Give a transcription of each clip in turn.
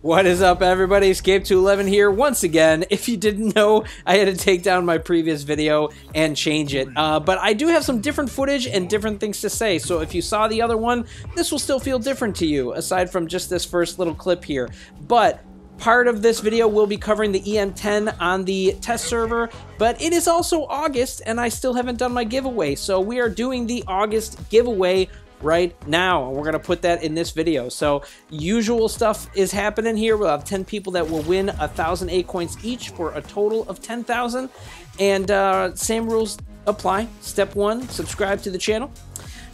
What is up, everybody? Escape211 here once again. If you didn't know, I had to take down my previous video and change it. But I do have some different footage and different things to say. So if you saw the other one, this will still feel different to you, aside from just this first little clip here. But part of this video will be covering the EM10 on the test server, but it is also August, and I still haven't done my giveaway. So we are doing the August giveaway right now. We're gonna put that in this video. So usual stuff is happening here. We'll have 10 people that will win 1,000 acoins each for a total of 10,000, and same rules apply. Step 1, subscribe to the channel.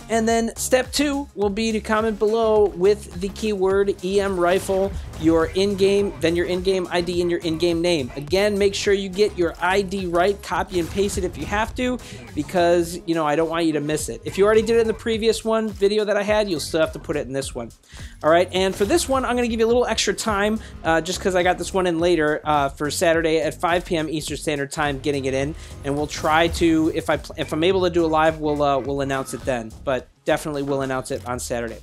And then step 2 will be to comment below with the keyword EM rifle, your in-game, then your in-game ID and your in-game name. Again, make sure you get your ID right, copy and paste it if you have to, because, you know, I don't want you to miss it. If you already did it in the previous video that I had, you'll still have to put it in this one. All right, and for this one, I'm going to give you a little extra time, just because I got this one in later for Saturday at 5 p.m. Eastern Standard Time, getting it in, and we'll try to, if I'm able to do a live, we'll announce it then. But definitely will announce it on Saturday.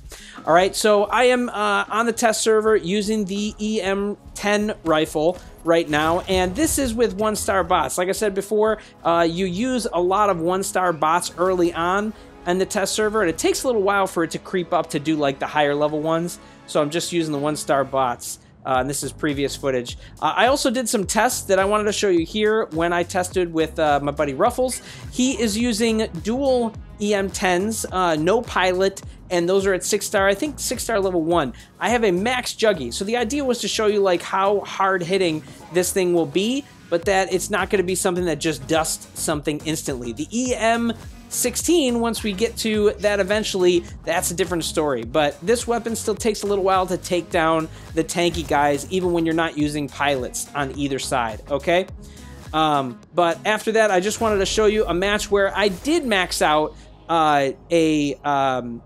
All right, so I am on the test server using the EM10 rifle right now, and this is with 1-star bots. Like I said before, you use a lot of 1-star bots early on in the test server, and it takes a little while for it to creep up to do like the higher level ones. So I'm just using the 1-star bots. And this is previous footage. I also did some tests that I wanted to show you here when I tested with my buddy Ruffles. He is using dual EM10s, no pilot, and those are at 6-star, I think 6-star level 1. I have a max juggy, so the idea was to show you like how hard hitting this thing will be, but that it's not going to be something that just dusts something instantly. The EM16, once we get to that eventually, that's a different story. But this weapon still takes a little while to take down the tanky guys, even when you're not using pilots on either side, okay? But after that, I just wanted to show you a match where I did max out the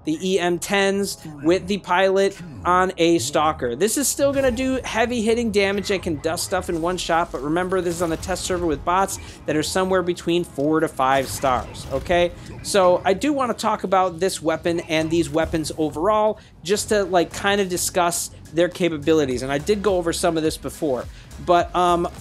EM10s with the pilot on a stalker. This is still going to do heavy hitting damage and can dust stuff in one shot, but remember, this is on the test server with bots that are somewhere between 4 to 5 stars, okay? So I do want to talk about this weapon and these weapons overall, just to like kind of discuss their capabilities, and I did go over some of this before. But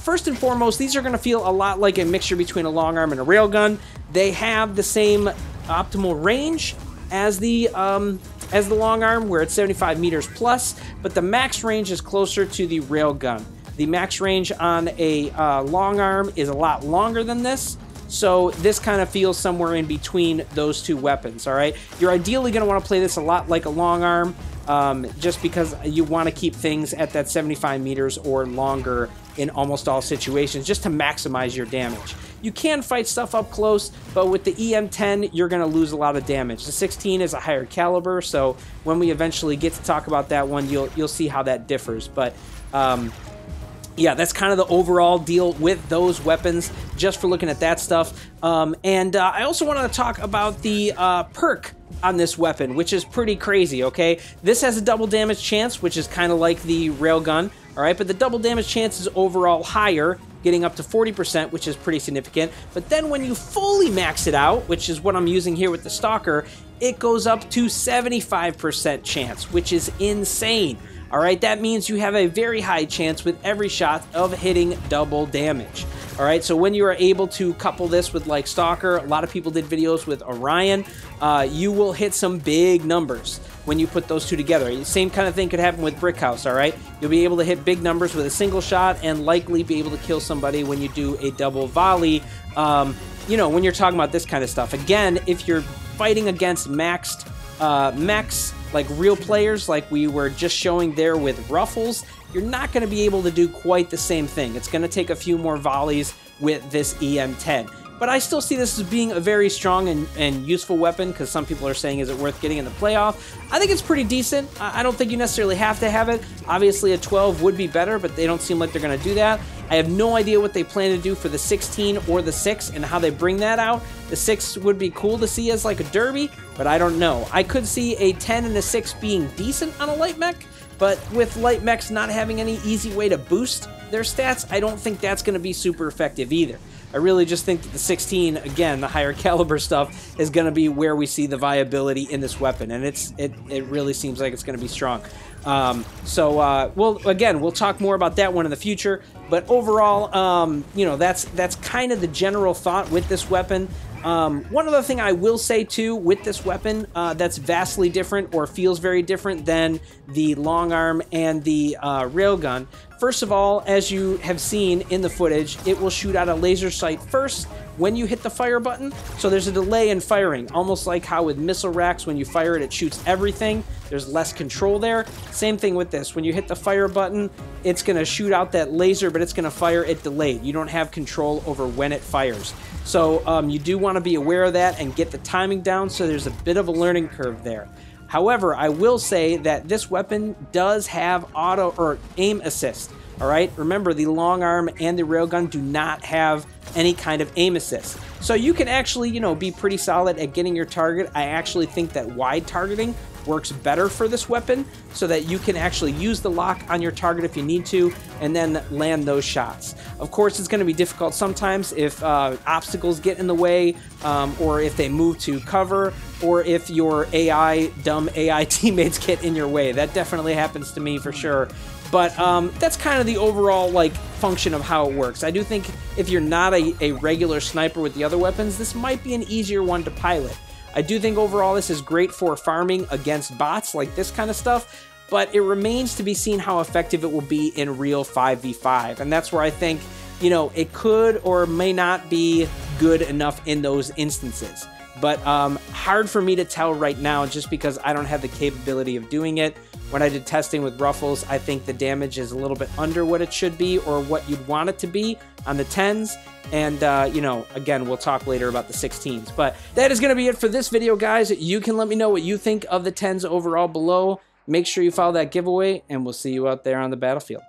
first and foremost, these are going to feel a lot like a mixture between a long arm and a railgun. They have the same optimal range as the long arm, where it's 75 meters plus, but the max range is closer to the railgun. The max range on a long arm is a lot longer than this, so this kind of feels somewhere in between those two weapons. All right, you're ideally going to want to play this a lot like a long arm, just because you want to keep things at that 75 meters or longer in almost all situations, just to maximize your damage. You can fight stuff up close, but with the EM10, you're going to lose a lot of damage. The 16 is a higher caliber, so when we eventually get to talk about that one, you'll see how that differs. But yeah, that's kind of the overall deal with those weapons, just for looking at that stuff. I also wanted to talk about the perk on this weapon, which is pretty crazy, okay? This has a double damage chance, which is kind of like the railgun, all right? But the double damage chance is overall higher, getting up to 40%, which is pretty significant. But then when you fully max it out, which is what I'm using here with the stalker, it goes up to 75% chance, which is insane. All right, that means you have a very high chance with every shot of hitting double damage. All right, so when you are able to couple this with like Stalker, a lot of people did videos with Orion, you will hit some big numbers when you put those two together. The same kind of thing could happen with Brickhouse, all right? You'll be able to hit big numbers with a single shot and likely be able to kill somebody when you do a double volley, you know, when you're talking about this kind of stuff. Again, if you're fighting against maxed mechs, like real players, like we were just showing there with Ruffles, you're not going to be able to do quite the same thing. It's going to take a few more volleys with this EM10. But I still see this as being a very strong and useful weapon, because some people are saying, is it worth getting in the playoff? I think it's pretty decent. I don't think you necessarily have to have it. Obviously, a 12 would be better, but they don't seem like they're going to do that. I have no idea what they plan to do for the 16 or the 6 and how they bring that out. The 6 would be cool to see as like a derby, but I don't know. I could see a 10 and a 6 being decent on a light mech, but with light mechs not having any easy way to boost their stats, I don't think that's going to be super effective either. I really just think that the 16, again, the higher caliber stuff, is going to be where we see the viability in this weapon, and it really seems like it's going to be strong. We'll talk more about that one in the future. But overall, you know, that's kind of the general thought with this weapon. One other thing I will say too with this weapon that's vastly different or feels very different than the long arm and the railgun. First of all, as you have seen in the footage, it will shoot out a laser sight first when you hit the fire button. So there's a delay in firing, almost like how with missile racks, when you fire it, it shoots everything. There's less control there. Same thing with this. When you hit the fire button, it's going to shoot out that laser, but it's going to fire it delayed. You don't have control over when it fires. So you do want to be aware of that and get the timing down, so there's a bit of a learning curve there. However, I will say that this weapon does have auto or aim assist. All right, remember the long arm and the railgun do not have any kind of aim assist. So you can actually, you know, be pretty solid at getting your target. I actually think that wide targeting works better for this weapon so that you can actually use the lock on your target if you need to and then land those shots. Of course, it's going to be difficult sometimes if obstacles get in the way or if they move to cover or if your dumb AI teammates get in your way. That definitely happens to me for sure. But that's kind of the overall function of how it works. I do think if you're not a regular sniper with the other weapons, this might be an easier one to pilot. I do think overall this is great for farming against bots like this kind of stuff, but it remains to be seen how effective it will be in real 5v5. And that's where I think, you know, it could or may not be good enough in those instances. But hard for me to tell right now just because I don't have the capability of doing it. When I did testing with Ruffles, I think the damage is a little bit under what it should be or what you'd want it to be on the 10s. And, you know, again, we'll talk later about the 16s. But that is going to be it for this video, guys. You can let me know what you think of the 10s overall below. Make sure you follow that giveaway, and we'll see you out there on the battlefield.